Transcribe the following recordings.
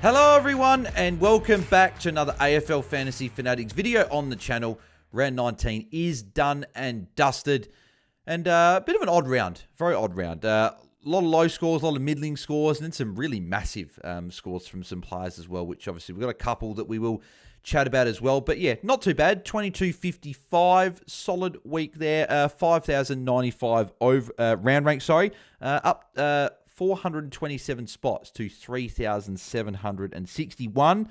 Hello everyone and welcome back to another AFL Fantasy Fanatics video on the channel. Round 19 is done and dusted and a bit of an odd round, very odd round. A lot of low scores, a lot of middling scores and then some really massive scores from some players as well, which obviously we've got a couple that we will chat about as well. But yeah, not too bad, 22.55, solid week there, 5,095 over round rank, up 427 spots to 3,761,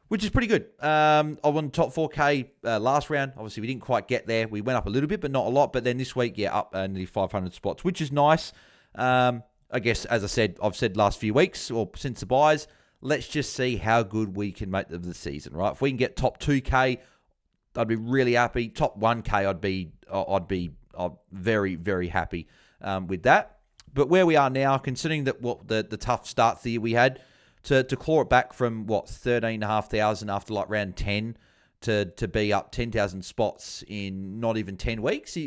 which is pretty good. I won top 4K last round. Obviously, we didn't quite get there. We went up a little bit, but not a lot. But then this week, yeah, up nearly 500 spots, which is nice. I guess, as I've said last few weeks, or since the buys, let's just see how good we can make of the season, right? If we can get top 2K, I'd be really happy. Top 1K, I'd be very, very happy with that. But where we are now, considering that what the tough start to the year we had, to claw it back from, 13,500 after like round 10 to be up 10,000 spots in not even 10 weeks,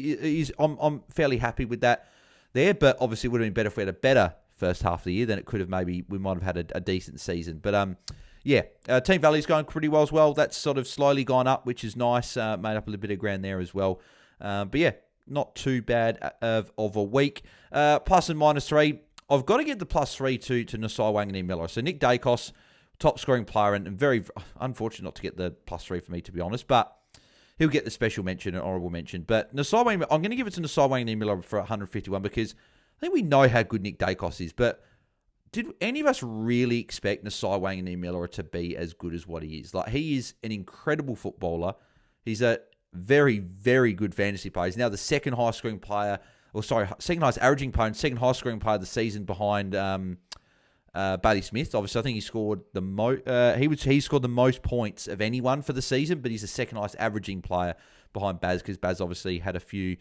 I'm fairly happy with that there. But obviously it would have been better if we had a better first half of the year. Then it could have we might have had a decent season. But team value's going pretty well as well. That's sort of slowly gone up, which is nice. Made up a little bit of ground there as well. But yeah, not too bad of a week. Plus and minus 3. I've got to get the plus 3 to Nasai Wanganeen-Miller. So Nick Dacos, top scoring player, and very unfortunate not to get the plus 3 for me, to be honest. But he'll get the special mention and honourable mention. But Nasai Wanganeen, I'm going to give it to Nasai Wanganeen-Miller for 151 because I think we know how good Nick Dacos is. But did any of us really expect Nasai Wanganeen-Miller to be as good as what he is? Like, he is an incredible footballer. He's a very, very good fantasy player. He's now the second highest scoring player, second highest averaging player and second highest scoring player of the season behind Bailey Smith. Obviously, I think he scored the most. He scored the most points of anyone for the season, but he's the second highest averaging player behind Baz, because Baz obviously had a few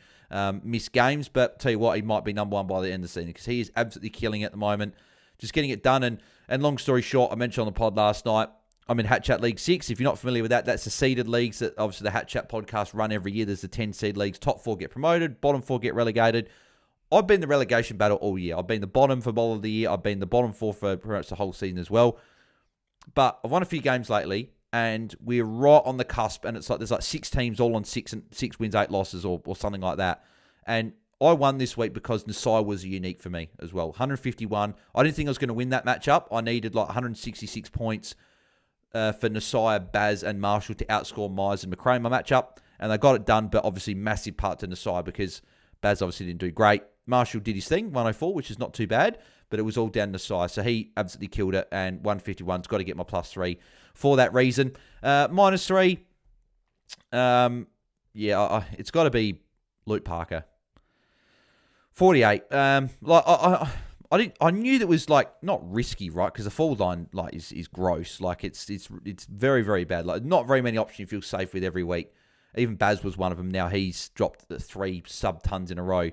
missed games. But tell you what, he might be number one by the end of the season because he is absolutely killing it at the moment, just getting it done. And long story short, I mentioned on the pod last night, I'm in Hat Chat League 6. If you're not familiar with that, that's the seeded leagues that obviously the Hat Chat podcast run every year. There's the 10 seed leagues. Top 4 get promoted. Bottom 4 get relegated. I've been the relegation battle all year. I've been the bottom for all of the year. I've been the bottom 4 for pretty much the whole season as well. But I've won a few games lately, and we're right on the cusp. And it's like there's like 6 teams all on 6 wins, 8 losses, or something like that. And I won this week because Nasai was unique for me as well. 151. I didn't think I was going to win that matchup. I needed like 166 points for Nasai, Baz, and Marshall to outscore Myers and McRae in my matchup. And they got it done, but obviously massive part to Nasai because Baz obviously didn't do great. Marshall did his thing, 104, which is not too bad, but it was all down to Nasai. So he absolutely killed it, and 151's got to get my plus 3 for that reason. Minus 3, it's got to be Luke Parker. 48. I knew that was like not risky, right? Because the forward line is gross. Like it's very, very bad. Like not very many options you feel safe with every week. Even Baz was one of them. Now he's dropped 3 sub tons in a row.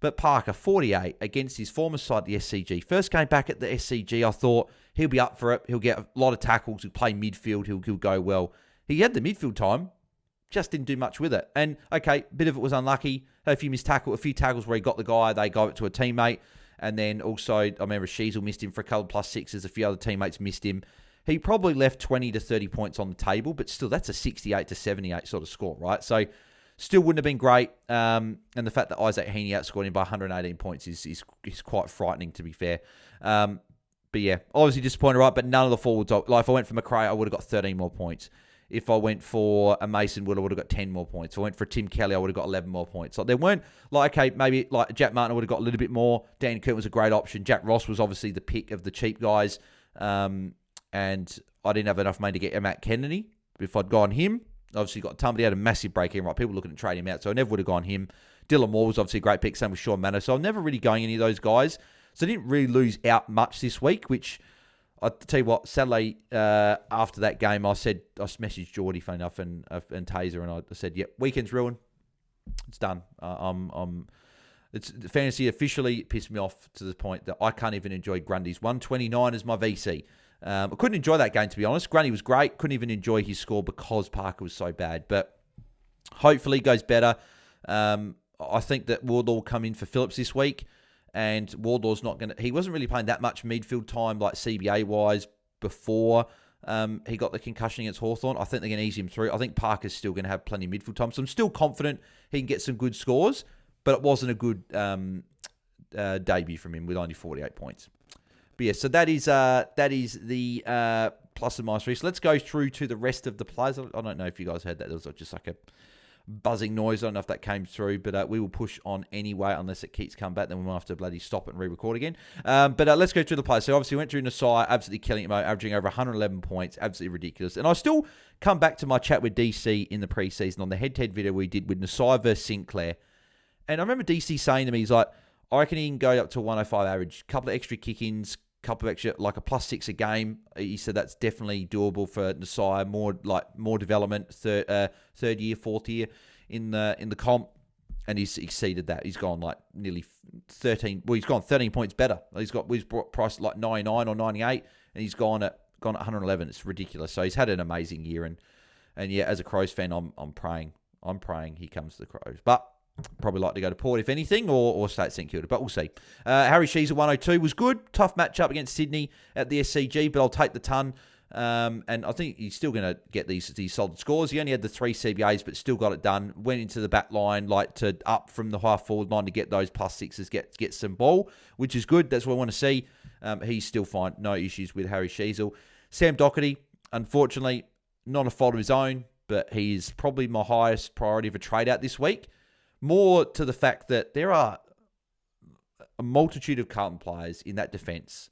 But Parker, 48 against his former side, the SCG. First game back at the SCG, I thought he'll be up for it. He'll get a lot of tackles. He'll play midfield. He'll go well. He had the midfield time, just didn't do much with it. And okay, a bit of it was unlucky. A few tackles where he got the guy, they gave it to a teammate. And then also, I remember Sheasel missed him for a couple plus 6s. A few other teammates missed him. He probably left 20 to 30 points on the table, but still, that's a 68 to 78 sort of score, right? So, still wouldn't have been great. And the fact that Isaac Heaney outscored him by 118 points is quite frightening, to be fair. But yeah, obviously disappointed, right? But none of the forwards, like if I went for McRae, I would have got 13 more points. If I went for a Mason Wood, I would have got 10 more points. If I went for Tim Kelly, I would have got 11 more points. Like, there weren't, like, okay, maybe like Jack Martin would have got a little bit more. Dan Curtin was a great option. Jack Ross was obviously the pick of the cheap guys. And I didn't have enough money to get Matt Kennedy. If I'd gone him, obviously got Tumblr. He had a massive break in, right? People looking to trade him out. So I never would have gone him. Dylan Moore was obviously a great pick. Same with Sean Manor. So I'm never really going any of those guys. So I didn't really lose out much this week, which I tell you what, Saturday after that game, I messaged Jordy, funny enough, and Taser, and I said, "Yep, weekend's ruined. It's done. It's fantasy officially pissed me off to the point that I can't even enjoy Grundy's 129 as my VC. I couldn't enjoy that game, to be honest. Grundy was great. Couldn't even enjoy his score because Parker was so bad. But hopefully it goes better. I think that Wardlaw will come in for Phillips this week. And Wardlaw's not going to... He wasn't really playing that much midfield time, like CBA-wise. before he got the concussion against Hawthorn. I think they're going to ease him through. I think Parker's still going to have plenty of midfield time. So I'm still confident he can get some good scores, but it wasn't a good debut from him with only 48 points. But yeah, so that is the plus and minus 3. So let's go through to the rest of the players. I don't know if you guys heard that. There was just like a buzzing noise. I don't know if that came through, but we will push on anyway unless it keeps coming back. Then we might have to bloody stop it and re-record again. But let's go through the players. So obviously we went through Nasai, absolutely killing it, averaging over 111 points, absolutely ridiculous. And I still come back to my chat with DC in the preseason on the head-to-head video we did with Nasai versus Sinclair. And I remember DC saying to me, he's like, I reckon he can go up to 105 average, couple of extra kick-ins, couple of extra, like a +6 a game. He said that's definitely doable for Nasai, more development, third year, fourth year in the comp, and he's exceeded that. He's gone like nearly 13. Well, he's gone 13 points better. He's brought price like 99 or 98, and he's gone at 111. It's ridiculous. So he's had an amazing year, and yeah, as a Crows fan, I'm praying he comes to the Crows, but. Probably like to go to Port, if anything, or stay at St Kilda, but we'll see. Harry Shees at 102 was good. Tough matchup against Sydney at the SCG, but I'll take the ton. And I think he's still going to get these solid scores. He only had the 3 CBAs, but still got it done. Went into the back line, like to up from the half forward line to get those +6s, get some ball, which is good. That's what I want to see. He's still fine. No issues with Harry Sheasel. Sam Doherty, unfortunately, not a fault of his own, but he is probably my highest priority for trade out this week. More to the fact that there are a multitude of Carlton players in that defence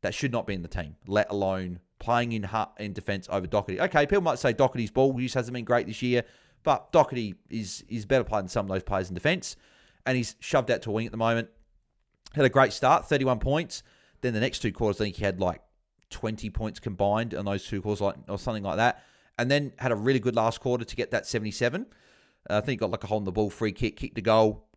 that should not be in the team, let alone playing in defence over Doherty. Okay, people might say Doherty's ball use hasn't been great this year, but Doherty is better player than some of those players in defence, and he's shoved out to a wing at the moment. Had a great start, 31 points. Then the next 2 quarters, I think he had like 20 points combined on those 2 quarters, or something like that. And then had a really good last quarter to get that 77. I think he got like a hole in the ball, free kicked a goal,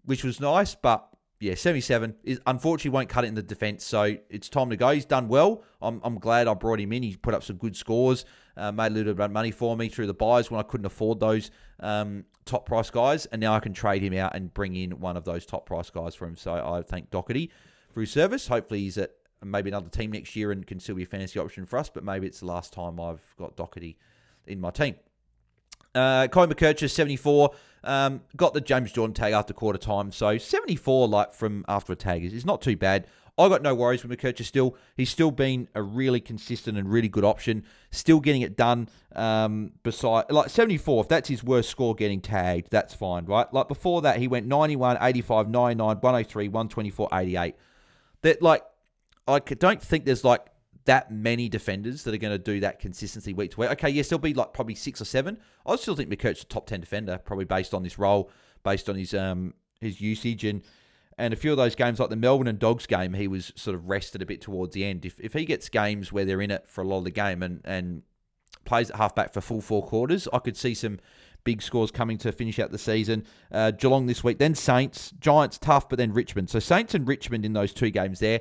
which was nice. But yeah, 77 is unfortunately won't cut it in the defence. So it's time to go. He's done well. I'm glad I brought him in. He's put up some good scores, made a little bit of money for me through the buys when I couldn't afford those top price guys. And now I can trade him out and bring in one of those top price guys for him. So I thank Doherty for his service. Hopefully he's at maybe another team next year and can still be a fantasy option for us. But maybe it's the last time I've got Doherty in my team. Colin McKercher, 74. Got the James Jordan tag after quarter time. So 74 like from after a tag is not too bad. I got no worries with McKercher still. He's still been a really consistent and really good option. Still getting it done. Beside like 74, if that's his worst score getting tagged, that's fine, right? Like before that, he went 91, 85, 99, 103, 124, 88. That like I don't think there's like that many defenders that are going to do that consistency week to week. Okay, yes, there'll be like probably 6 or 7. I still think McKercher's a top 10 defender, probably based on this role, based on his usage, and a few of those games like the Melbourne and Dogs game, he was sort of rested a bit towards the end. If he gets games where they're in it for a lot of the game and plays at halfback for full 4 quarters, I could see some big scores coming to finish out the season. Geelong this week, then Saints, Giants tough, but then Richmond. So Saints and Richmond in those 2 games there.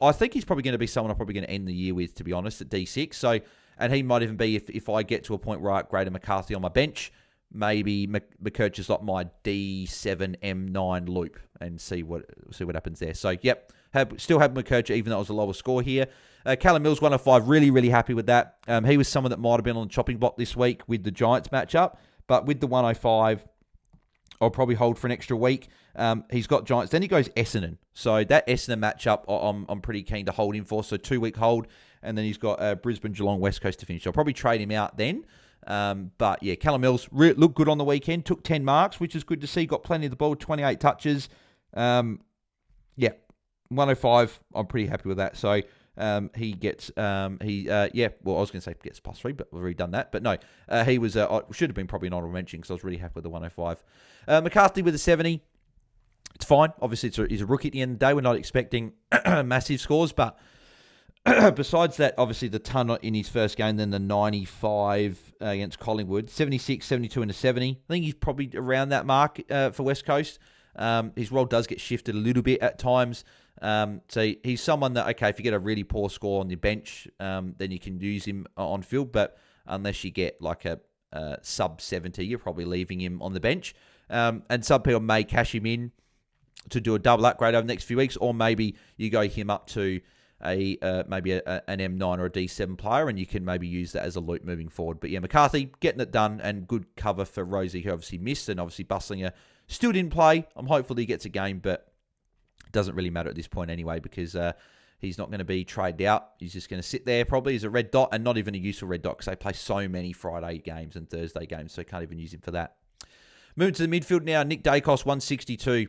I think he's probably going to be someone I'm probably going to end the year with, to be honest, at D6. So, and he might even be, if I get to a point where I upgrade a McCarthy on my bench, maybe McKercher's like my D7, M9 loop and see what happens there. So, yep, still have McKercher, even though it was a lower score here. Callum Mills, 105, really, really happy with that. He was someone that might have been on the chopping block this week with the Giants matchup, but with the 105, I'll probably hold for an extra week. He's got Giants. Then he goes Essendon. So that Essendon matchup, I'm pretty keen to hold him for. So 2-week hold. And then he's got Brisbane, Geelong, West Coast to finish. I'll probably trade him out then. But yeah, Callum Mills looked good on the weekend. Took 10 marks, which is good to see. Got plenty of the ball, 28 touches. Yeah, 105. I'm pretty happy with that. So he gets, well, I was going to say gets +3, but we've already done that. But no, he was, should have been probably an honorable mention because I was really happy with the 105. McCarthy with a 70. It's fine. Obviously, he's a rookie at the end of the day. We're not expecting massive scores, but besides that, obviously the ton in his first game, then the 95 against Collingwood, 76, 72, and a 70. I think he's probably around that mark for West Coast. His role does get shifted a little bit at times. So he's someone that, okay, if you get a really poor score on your bench, then you can use him on field. But unless you get like a sub 70, you're probably leaving him on the bench. And some people may cash him in to do a double upgrade over the next few weeks, or maybe you go him up to maybe an M9 or a D7 player, and you can maybe use that as a loop moving forward. But yeah, McCarthy getting it done, and good cover for Rosie, who obviously missed, and obviously Bustlinger still didn't play. I'm hopeful he gets a game, but it doesn't really matter at this point anyway, because he's not going to be traded out. He's just going to sit there probably as a red dot, and not even a useful red dot, because they play so many Friday games and Thursday games, so can't even use him for that. Moving to the midfield now, Nick Dacos, 162.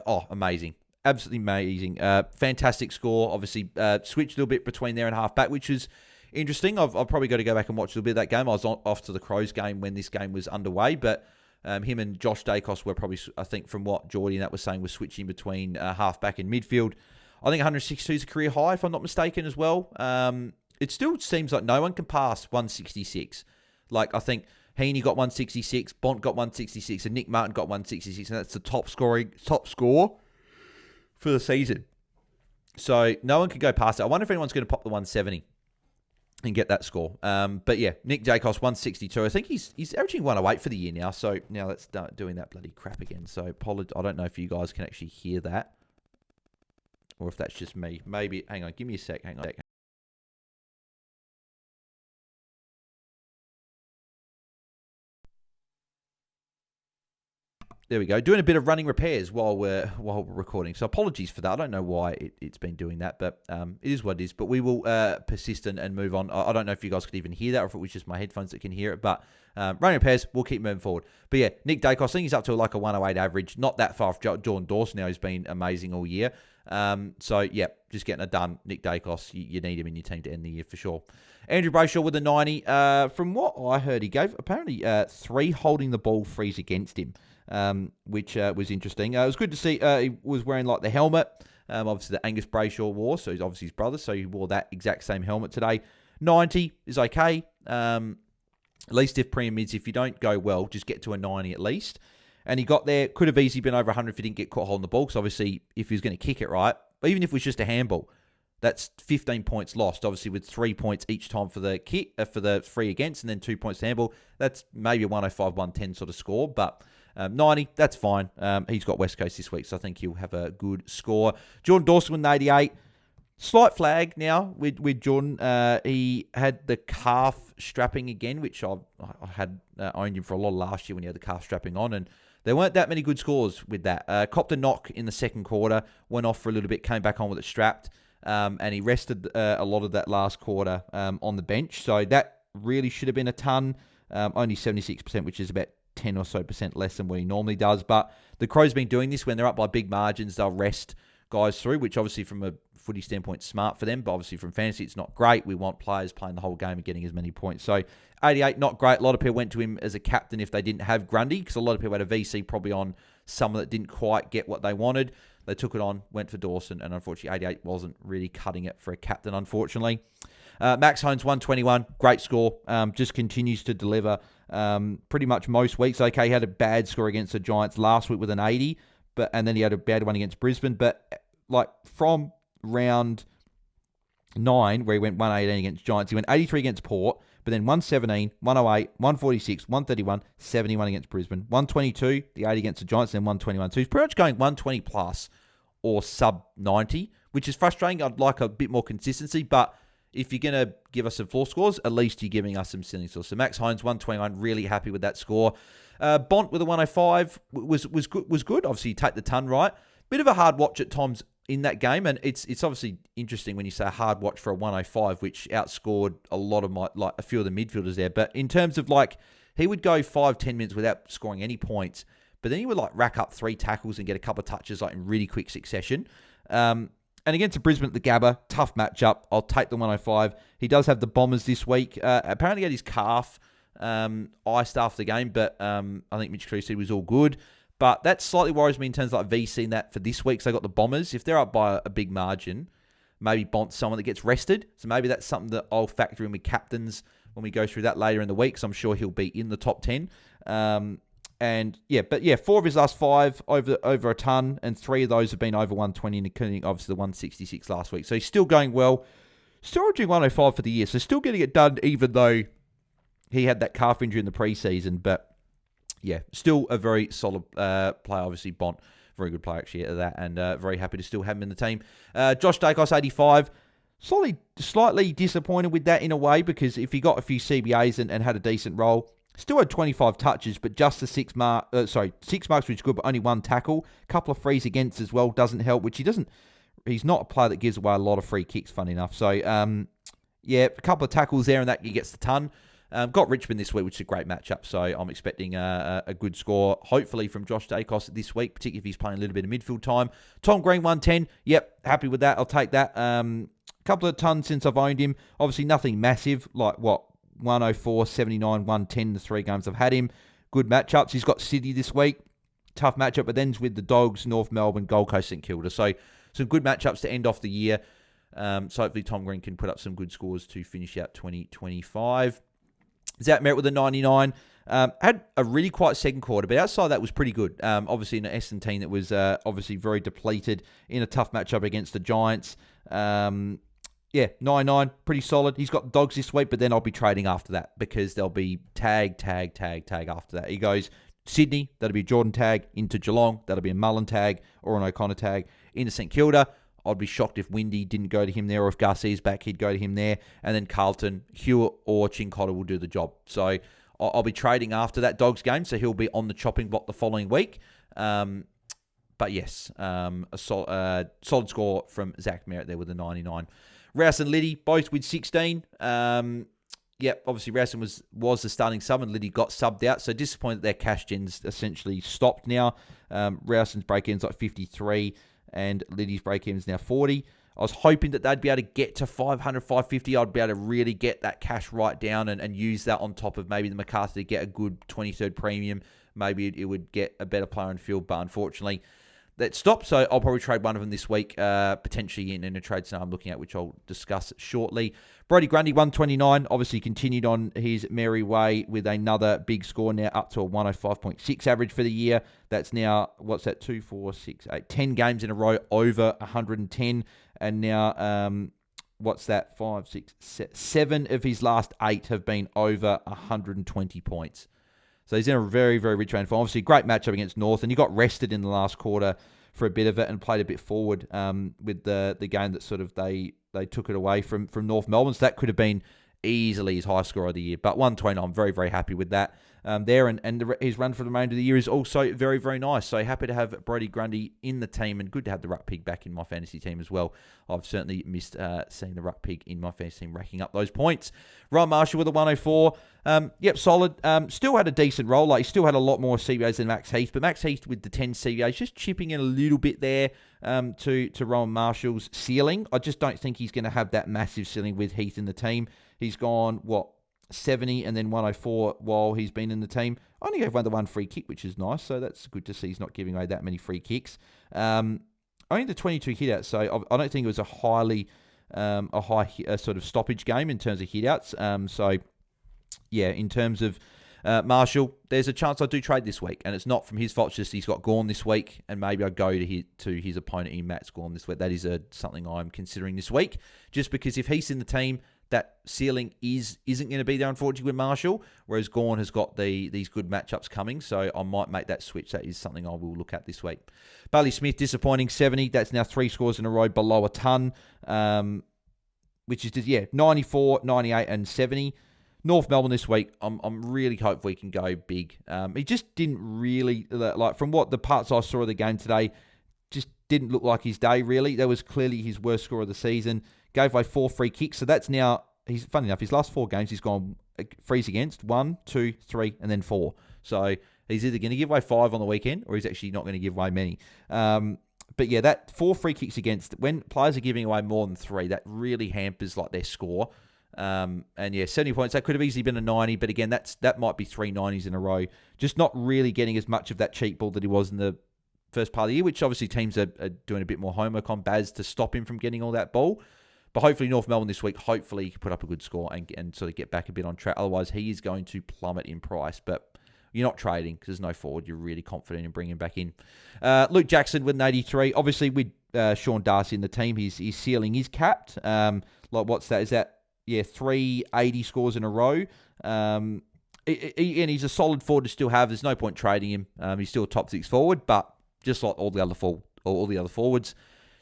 Oh, amazing. Absolutely amazing. Fantastic score. Obviously, switched a little bit between there and half-back, which is interesting. I've probably got to go back and watch a little bit of that game. I was off to the Crows game when this game was underway, but him and Josh Dacos were probably, I think, from what Jordy and that was saying, was switching between half-back and midfield. I think 162 is a career high, if I'm not mistaken, as well. It still seems like no one can pass 166. Like, I think Heaney got 166, Bont got 166, and Nick Martin got 166, and that's the top score for the season. So no one can go past it. I wonder if anyone's going to pop the 170 and get that score. But yeah, Nick Dacos, 162. I think he's averaging 108 for the year now. So now let's start doing that bloody crap again. So I don't know if you guys can actually hear that, or if that's just me. Maybe, hang on, give me a sec. Hang on. There we go. Doing a bit of running repairs while we're recording. So apologies for that. I don't know why it's been doing that, but it is what it is. But we will persist and move on. I don't know if you guys could even hear that, or if it was just my headphones that can hear it. But running repairs, we'll keep moving forward. But yeah, Nick Dacos, I think he's up to like a 108 average. Not that far off Jordan Dawson now. He's been amazing all year. So yeah, just getting it done. Nick Dacos, you need him in your team to end the year for sure. Andrew Brayshaw with a 90. From what I heard, he gave apparently 3 holding the ball frees against him. Which was interesting. It was good to see he was wearing like the helmet, obviously the Angus Brayshaw wore, so he's obviously his brother, so he wore that exact same helmet today. 90 is okay. At least if pre-mids, if you don't go well, just get to a 90 at least. And he got there, could have easily been over 100 if he didn't get caught holding the ball, because obviously if he was going to kick it right, even if it was just a handball, that's 15 points lost, obviously with 3 points each time for the kick, for the free against, and then 2 points to handball. That's maybe a 105, 110 sort of score, but 90, that's fine. He's got West Coast this week, so I think he'll have a good score. Jordan Dawson with an 88. Slight flag now with Jordan. He had the calf strapping again, which I had owned him for a lot last year when he had the calf strapping on, and there weren't that many good scores with that. Copped a knock in the second quarter, went off for a little bit, came back on with it strapped, and he rested a lot of that last quarter on the bench. So that really should have been a ton. Only 76%, which is about 10 or so % less than what he normally does. But the Crows been doing this when they're up by big margins. They'll rest guys through, which obviously from a footy standpoint, smart for them. But obviously from fantasy, it's not great. We want players playing the whole game and getting as many points. So 88, not great. A lot of people went to him as a captain if they didn't have Grundy, because a lot of people had a VC probably on someone that didn't quite get what they wanted. They took it on, went for Dawson, and unfortunately 88 wasn't really cutting it for a captain, unfortunately. Max Holmes, 121, great score. Just continues to deliver pretty much most weeks. Okay, he had a bad score against the Giants last week with an 80, and then he had a bad one against Brisbane. But like from round 9, where he went 118 against Giants, he went 83 against Port, but then 117, 108, 146, 131, 71 against Brisbane, 122, the 80 against the Giants, and then 121. So he's pretty much going 120 plus or sub 90, which is frustrating. I'd like a bit more consistency, but if you're going to give us some floor scores, at least you're giving us some ceiling scores. So Max Hines, 121, really happy with that score. Bont with a 105 was good. Obviously, you take the ton right. Bit of a hard watch at times in that game, and it's obviously interesting when you say a hard watch for a 105, which outscored a lot of a few of the midfielders there. But in terms of he would go 5-10 minutes without scoring any points, but then he would rack up 3 tackles and get a couple of touches in really quick succession. And against the Brisbane at the Gabba, tough matchup. I'll take the 105. He does have the Bombers this week. Apparently had his calf iced after the game, but I think Mitch Crew said it was all good. But that slightly worries me in terms of VC and that for this week. So they got the Bombers. If they're up by a big margin, maybe Bont's someone that gets rested. So maybe that's something that I'll factor in with captains when we go through that later in the week. So I'm sure he'll be in the top 10. And yeah, 4 of his last 5 over a ton, and 3 of those have been over 120, including obviously the 166 last week. So he's still going well. Still doing 105 for the year, so still getting it done, even though he had that calf injury in the preseason. But yeah, still a very solid player. Obviously, Bont, very good player actually at that, and very happy to still have him in the team. Josh Dacos, 85. slightly disappointed with that in a way, because if he got a few CBAs and had a decent role, still had 25 touches, but just the 6 marks, which is good, but only 1 tackle. A couple of frees against as well doesn't help, which he's not a player that gives away a lot of free kicks, funny enough. So, a couple of tackles there, and that he gets the ton. Got Richmond this week, which is a great matchup, so I'm expecting a good score, hopefully, from Josh Dacos this week, particularly if he's playing a little bit of midfield time. Tom Green, 110. Yep, happy with that. I'll take that. Couple of tons since I've owned him. Obviously, nothing massive, like 104, 79, 110, the 3 games I've had him. Good matchups. He's got Sydney this week. Tough matchup, but then's with the Dogs, North Melbourne, Gold Coast, St Kilda. So some good matchups to end off the year. So hopefully Tom Green can put up some good scores to finish out 2025. Zach Merritt with a 99. Had a really quiet second quarter, but outside that was pretty good. Obviously in an Essendon team that was obviously very depleted in a tough matchup against the Giants. 99, pretty solid. He's got Dogs this week, but then I'll be trading after that because there'll be tag after that. He goes Sydney, that'll be a Jordan tag, into Geelong, that'll be a Mullen tag or an O'Connor tag, into St Kilda. I'd be shocked if Windy didn't go to him there, or if Garcia's back, he'd go to him there. And then Carlton, Hewitt or Chincotta will do the job. So I'll be trading after that Dogs game, so he'll be on the chopping block the following week. But yes, a solid score from Zach Merritt there with a 99. Rouse and Liddy, both with 16. Obviously Rouse was the starting sub, and Liddy got subbed out. So disappointed that their cash gens essentially stopped now. Rousen's break-even's like 53. And Liddy's break-even's now 40. I was hoping that they'd be able to get to 500, 550. I'd be able to really get that cash right down and use that on top of maybe the McCarthy to get a good 23rd premium. Maybe it would get a better player in field, but unfortunately that stopped. So I'll probably trade one of them this week, potentially in a trade scenario I'm looking at, which I'll discuss shortly. Brody Grundy, 129, obviously continued on his merry way with another big score, now up to a 105.6 average for the year. That's now, 2, 4, 6, 8, 10 games in a row over 110. And now, 5, 6, 7 of his last 8 have been over 120 points. So he's in a very, very rich rain form. Obviously, great matchup against North, and he got rested in the last quarter for a bit of it and played a bit forward with the game that sort of they took it away from North Melbourne. So that could have been easily his highest score of the year. But 120, I'm very, very happy with that there. And his run for the remainder of the year is also very, very nice. So happy to have Brody Grundy in the team, and good to have the Ruck Pig back in my fantasy team as well. I've certainly missed seeing the Ruck Pig in my fantasy team racking up those points. Ryan Marshall with a 104. Solid. Still had a decent role. Like, he still had a lot more CBAs than Max Heath, but Max Heath with the 10 CBAs just chipping in a little bit there to Ryan Marshall's ceiling. I just don't think he's going to have that massive ceiling with Heath in the team. He's gone, 70 and then 104 while he's been in the team. Only gave the one free kick, which is nice, so that's good to see he's not giving away that many free kicks. Only the 22 hitouts, so I don't think it was a high sort of stoppage game in terms of hitouts. In terms of Marshall, there's a chance I do trade this week, and it's not from his fault. It's just he's got Gorn this week, and maybe I go to his opponent in Matt's Gorn this week. That is something I'm considering this week, just because if he's in the team, that ceiling isn't going to be there, unfortunately, with Marshall, whereas Gorn has got these good matchups coming, so I might make that switch. That is something I will look at this week. Bailey Smith, disappointing, 70. That's now 3 scores in a row below a ton, which is, 94, 98, and 70. North Melbourne this week, I'm really hopeful we can go big. He just didn't really, from what the parts I saw of the game today, just didn't look like his day, really. That was clearly his worst score of the season. Gave away 4 free kicks, so that's now, funny enough, his last 4 games, he's gone frees against 1, 2, 3, and then 4. So he's either going to give away 5 on the weekend, or he's actually not going to give away many. That 4 free kicks against, when players are giving away more than 3, that really hampers their score. 70 points, that could have easily been a 90, but again, that might be 3 90s in a row. Just not really getting as much of that cheap ball that he was in the first part of the year, which obviously teams are doing a bit more homework on Baz to stop him from getting all that ball. But hopefully North Melbourne this week, hopefully he can put up a good score and sort of get back a bit on track. Otherwise, he is going to plummet in price. But you're not trading because there's no forward. You're really confident in bringing him back in. Luke Jackson with an 83. Obviously, with Sean Darcy in the team, his ceiling is capped. What's that? Is that, 380 scores in a row? And he's a solid forward to still have. There's no point trading him. He's still a top 6 forward, but just like all the other forwards,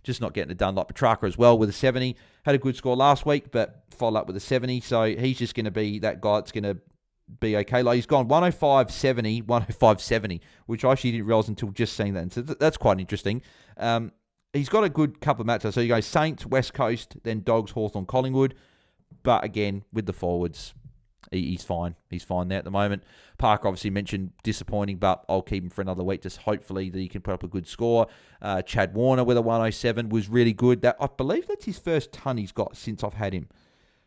just not getting it done. Like Petrarca as well with a 70. Had a good score last week, but followed up with a 70. So he's just going to be that guy that's going to be okay. Like he's gone 105.70, 105.70, which I actually didn't realise until just seeing that. And so that's quite interesting. He's got a good couple of matches. So you go Saints, West Coast, then Dogs, Hawthorn, Collingwood. But again, with the forwards, he's fine. He's fine there at the moment. Parker obviously mentioned disappointing, but I'll keep him for another week. Just hopefully that he can put up a good score. Chad Warner with a 107 was really good. That I believe that's his first ton he's got since I've had him.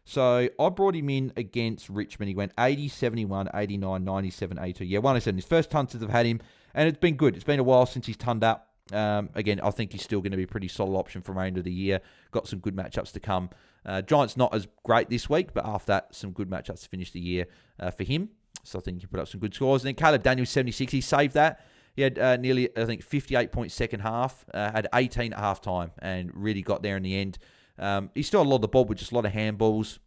So I brought him in against Richmond. He went 80, 71, 89, 97, 82. Yeah, 107. His first ton since I've had him. And it's been good. It's been a while since he's tonned up. Again, I think he's still going to be a pretty solid option for the remainder of the year. Got some good matchups to come. Giants not as great this week, but after that, some good matchups to finish the year for him. So I think he can put up some good scores. And then Caleb Daniels, 76. He saved that. He had nearly, I think, 58 points second half. Had 18 at half time and really got there in the end. He still had a lot of the ball, with just a lot of handballs,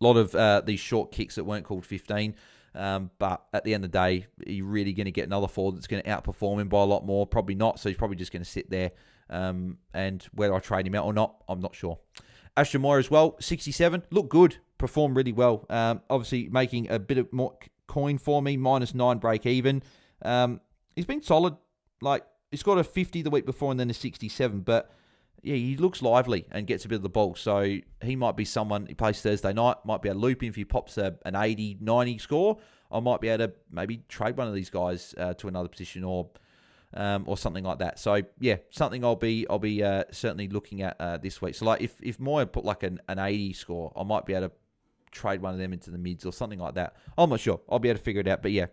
a lot of these short kicks that weren't called 15. But at the end of the day, you're really going to get another forward that's going to outperform him by a lot more. Probably not, so he's probably just going to sit there. And whether I trade him out or not, I'm not sure. Ashton Moore as well, 67. Looked good, performed really well. Obviously making a bit of more coin for me, -9 break even. He's been solid. Like, he scored a 50 the week before and then a 67, but yeah, he looks lively and gets a bit of the ball. So he might be someone, he plays Thursday night, might be able to loop him if he pops an 80, 90 score. I might be able to maybe trade one of these guys to another position or something like that. So yeah, something I'll be certainly looking at this week. So like if Moyer put like an 80 score, I might be able to trade one of them into the mids or something like that. I'm not sure. I'll be able to figure it out. But yeah,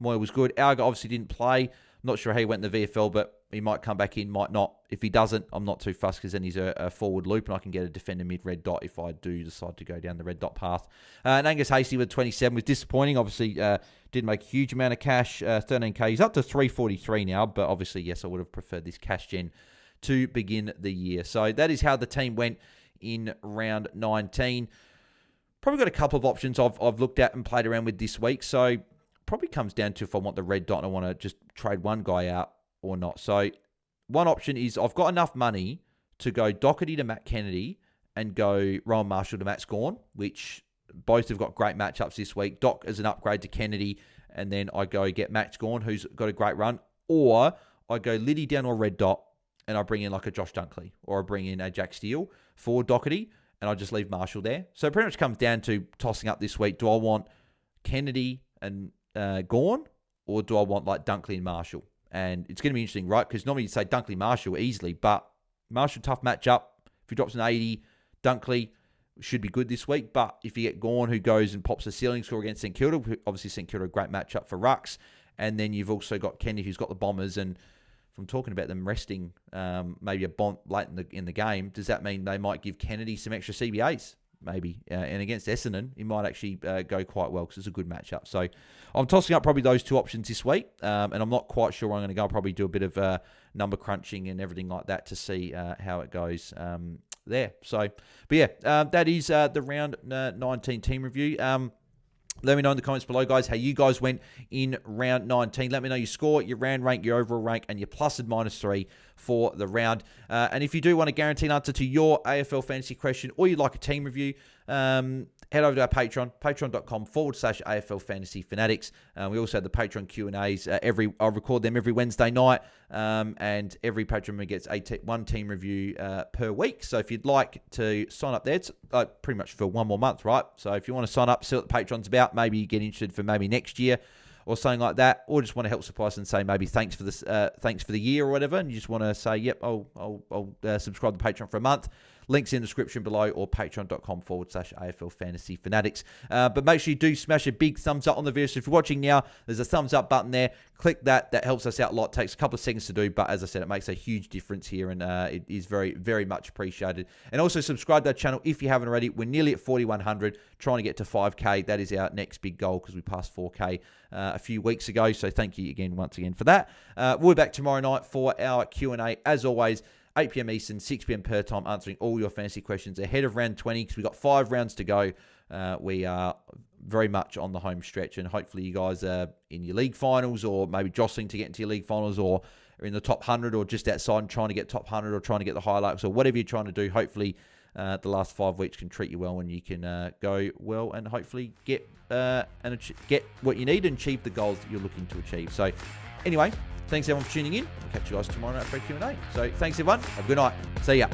Moyer was good. Alga obviously didn't play. Not sure how he went in the VFL, but he might come back in, might not. If he doesn't, I'm not too fussed because then he's a forward loop and I can get a defender mid-red dot if I do decide to go down the red dot path. And Angus Hasty with 27 was disappointing. Obviously, didn't make a huge amount of cash, 13K. He's up to 343 now, but obviously, yes, I would have preferred this cash gen to begin the year. So that is how the team went in round 19. Probably got a couple of options I've looked at and played around with this week. So probably comes down to if I want the red dot and I want to just trade one guy out or not. So one option is I've got enough money to go Doherty to Matt Kennedy and go Rowan Marshall to Matt Scorn, which both have got great matchups this week. Doc as an upgrade to Kennedy, and then I go get Matt Scorn, who's got a great run. Or I go Liddy down or red dot, and I bring in like a Josh Dunkley, or I bring in a Jack Steele for Doherty, and I just leave Marshall there. So it pretty much comes down to tossing up this week. Do I want Kennedy and Gawn, or do I want like Dunkley and Marshall? And it's going to be interesting, right? Because normally you say Dunkley, Marshall easily, but Marshall, tough matchup. If he drops an 80, Dunkley should be good this week. But if you get Gawn, who goes and pops a ceiling score against St Kilda, obviously St Kilda, a great matchup for rucks. And then you've also got Kennedy, who's got the Bombers. And from talking about them resting maybe a bomb late in the game, does that mean they might give Kennedy some extra CBAs? Maybe. And against Essendon, he might actually go quite well because it's a good matchup. So I'm tossing up probably those two options this week. And I'm not quite sure where I'm going to go. I'll probably do a bit of number crunching and everything like that to see how it goes there. So, but yeah, that is the round 19 team review. Let me know in the comments below, guys, how you guys went in round 19. Let me know your score, your round rank, your overall rank, and your plus and minus 3 for the round. And if you do want a guaranteed answer to your AFL fantasy question, or you'd like a team review, head over to our Patreon, patreon.com/AFL Fantasy Fanatics. We also have the Patreon Q&As. I record them every Wednesday night, and every patron member gets one team review per week. So if you'd like to sign up there, it's pretty much for one more month, right? So if you want to sign up, see what the Patreon's about, maybe you get interested for maybe next year or something like that, or just want to help support us and say maybe thanks for this, thanks for the year or whatever, and you just want to say, yep, I'll subscribe to Patreon for a month. Links in the description below, or patreon.com/AFL Fantasy Fanatics. But make sure you do smash a big thumbs up on the video. So if you're watching now, there's a thumbs up button there. Click that. That helps us out a lot. It takes a couple of seconds to do, but as I said, it makes a huge difference here, and it is very, very much appreciated. And also subscribe to our channel if you haven't already. We're nearly at 4,100, trying to get to 5K. That is our next big goal because we passed 4K a few weeks ago. So thank you once again for that. We'll be back tomorrow night for our Q&A. As always, 8 p.m. Eastern, 6 p.m. per time, answering all your fantasy questions ahead of round 20 because we've got 5 rounds to go we are very much on the home stretch, and hopefully you guys are in your league finals, or maybe jostling to get into your league finals, or are in the top 100 or just outside and trying to get top 100 or trying to get the highlights, or whatever you're trying to do. Hopefully the last 5 weeks can treat you well, and you can go well and hopefully get what you need and achieve the goals that you're looking to achieve. So anyway, thanks everyone for tuning in. I'll catch you guys tomorrow night for a Q&A. So thanks everyone. Have a good night. See ya.